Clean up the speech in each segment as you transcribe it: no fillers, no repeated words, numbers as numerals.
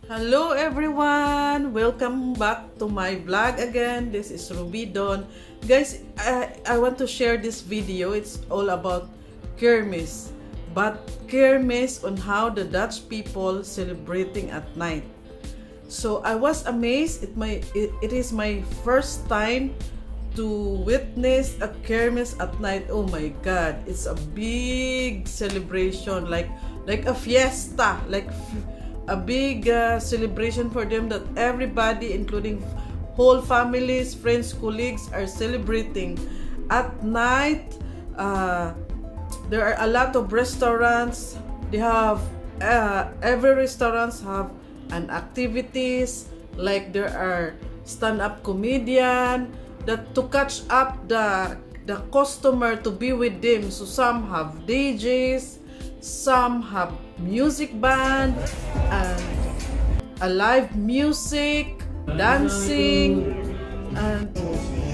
Hello everyone! Welcome back to my vlog again. This is Ruby Don. Guys, I want to share this video. It's all about Kermis. But Kermis on how the Dutch people celebrating at night. So I was amazed. It is my first time to witness a Kermis at night. Oh my God! It's a big celebration, like a fiesta, like a big celebration for them that everybody, including whole families, friends, colleagues, are celebrating. At night, there are a lot of restaurants. They have every restaurants have an activities, like there are stand-up comedian that to catch up the customer to be with them. So some have DJs, some have music band, and a live music, dancing, and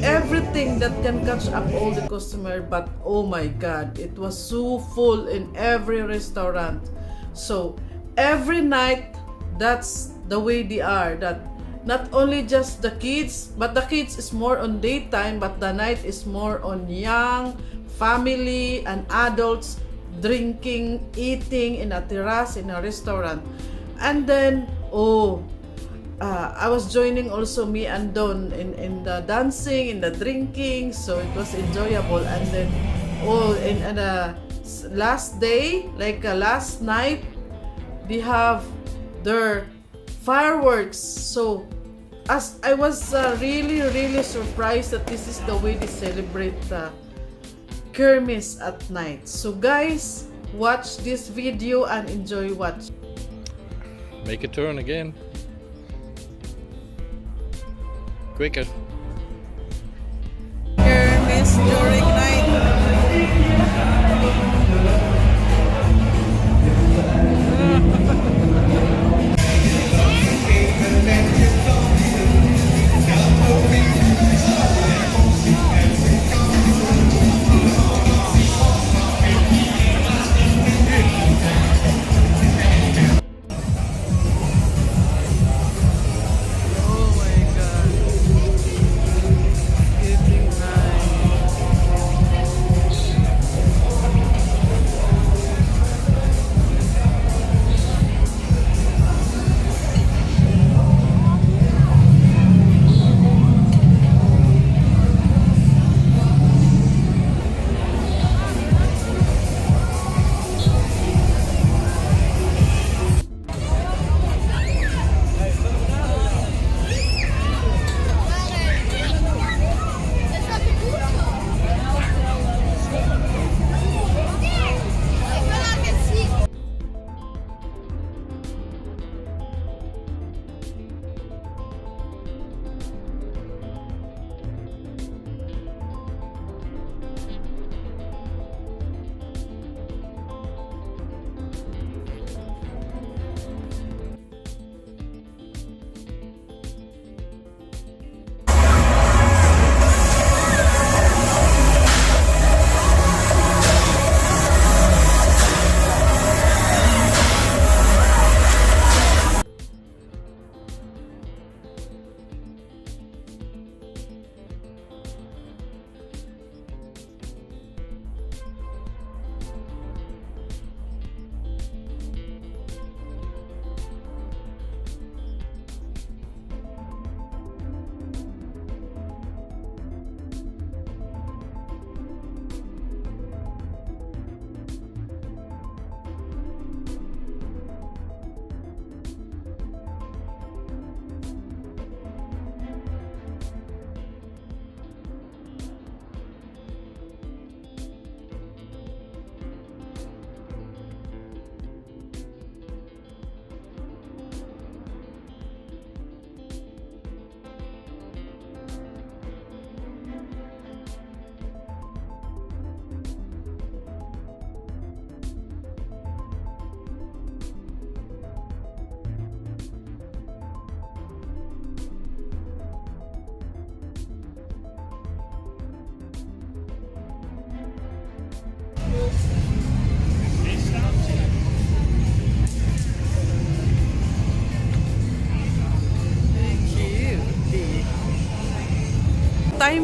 everything that can catch up all the customer. But oh my God, it was so full in every restaurant. So every night, that's the way they are, that not only just the kids, but the kids is more on daytime, but the night is more on young family and adults drinking, eating in a terrace, in a restaurant. And then I was joining also, me and Don, in the dancing, in the drinking, so it was enjoyable. And then in the last day, like last night, they have their fireworks. So as I was really surprised that this is the way they celebrate Kermis at night. So guys, watch this video and enjoy watch. Make a turn again. Quicker. Kermis during night. Oh my God. Getting night.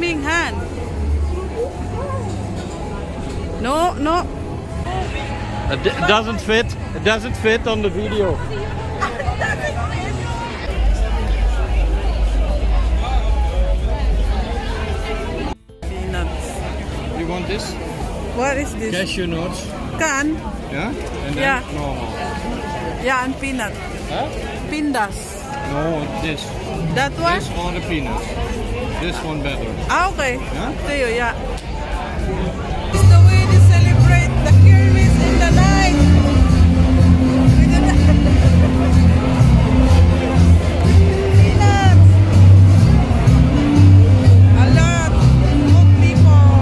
holding hand. No, no. It doesn't fit. It doesn't fit on the video. Peanuts. You want this? What is this? Cashew nuts. Can? Yeah? And then Yeah. normal. Yeah, and peanut. Huh? Pindas. No, this. That one? This or the peanuts. This one better. Ah, okay. Yeah? To you, yeah. It's the way they celebrate the Kermis in the night. Peanuts. A lot of people.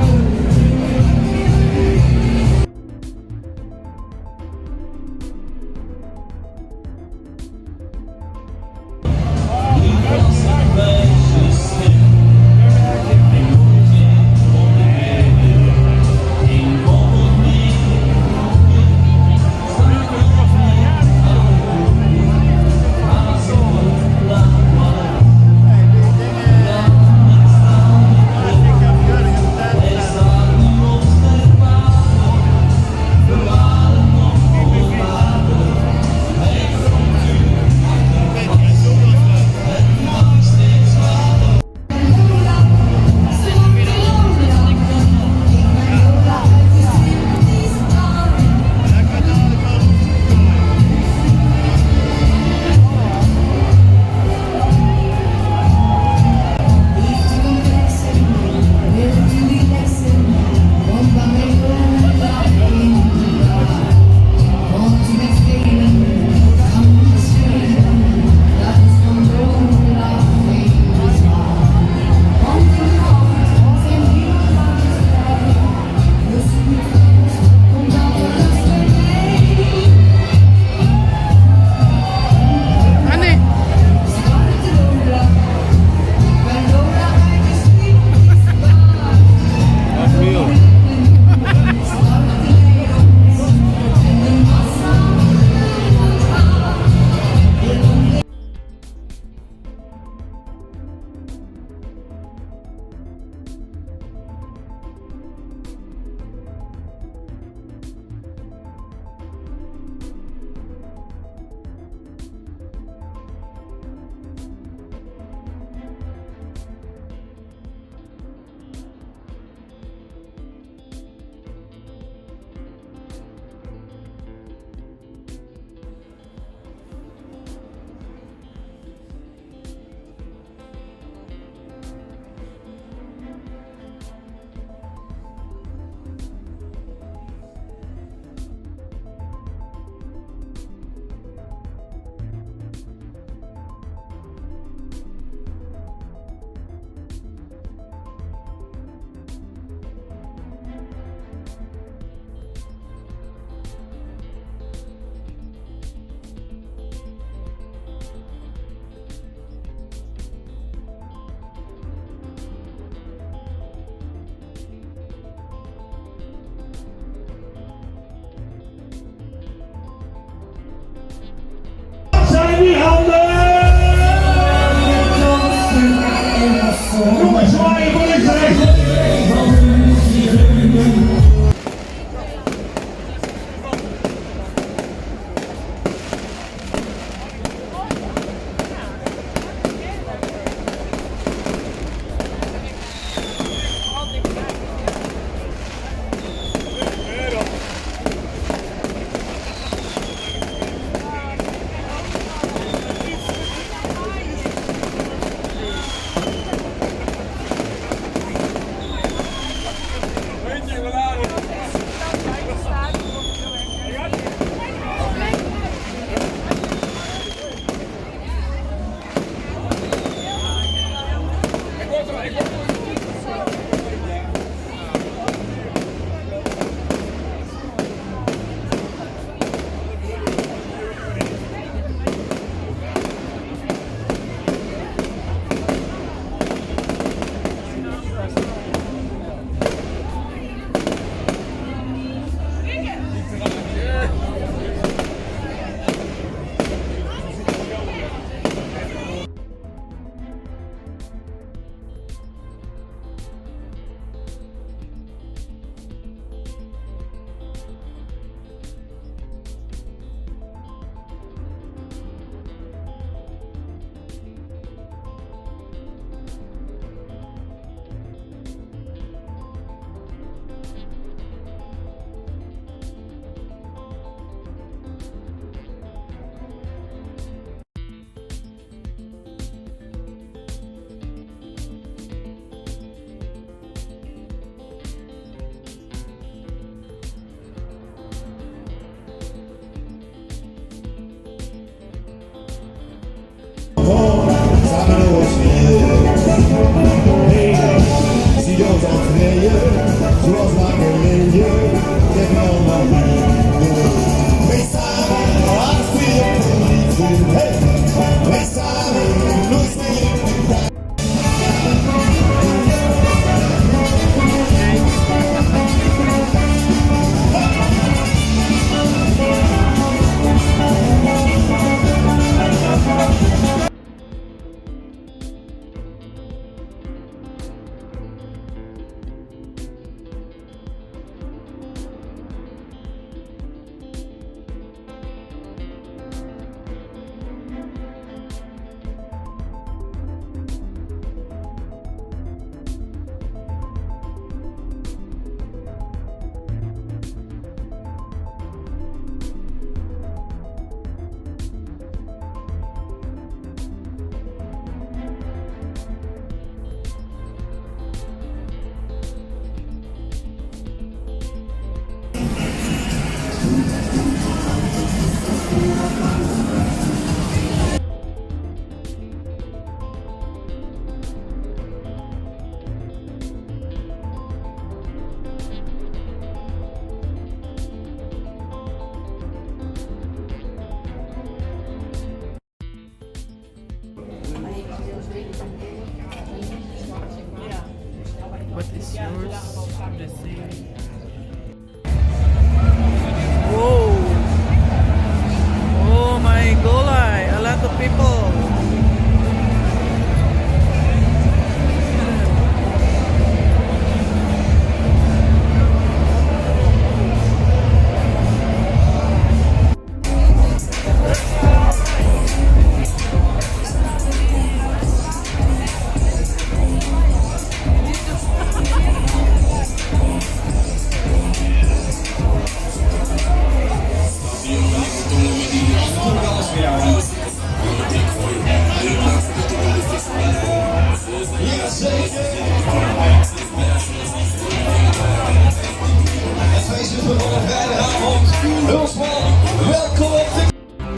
goes on playing, draws like a layer, getting on my way. Next time I feel pretty, hey, next time looks me. What is yours? The same. Whoa! Oh my golai! A lot of people.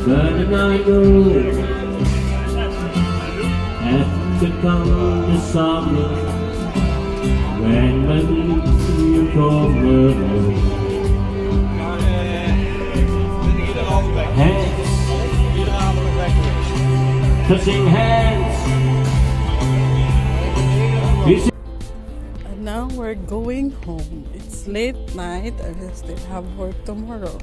But the night goes and become the summer when you come along. Hands, touching hands. And now we're going home. It's late night. I will still have work tomorrow.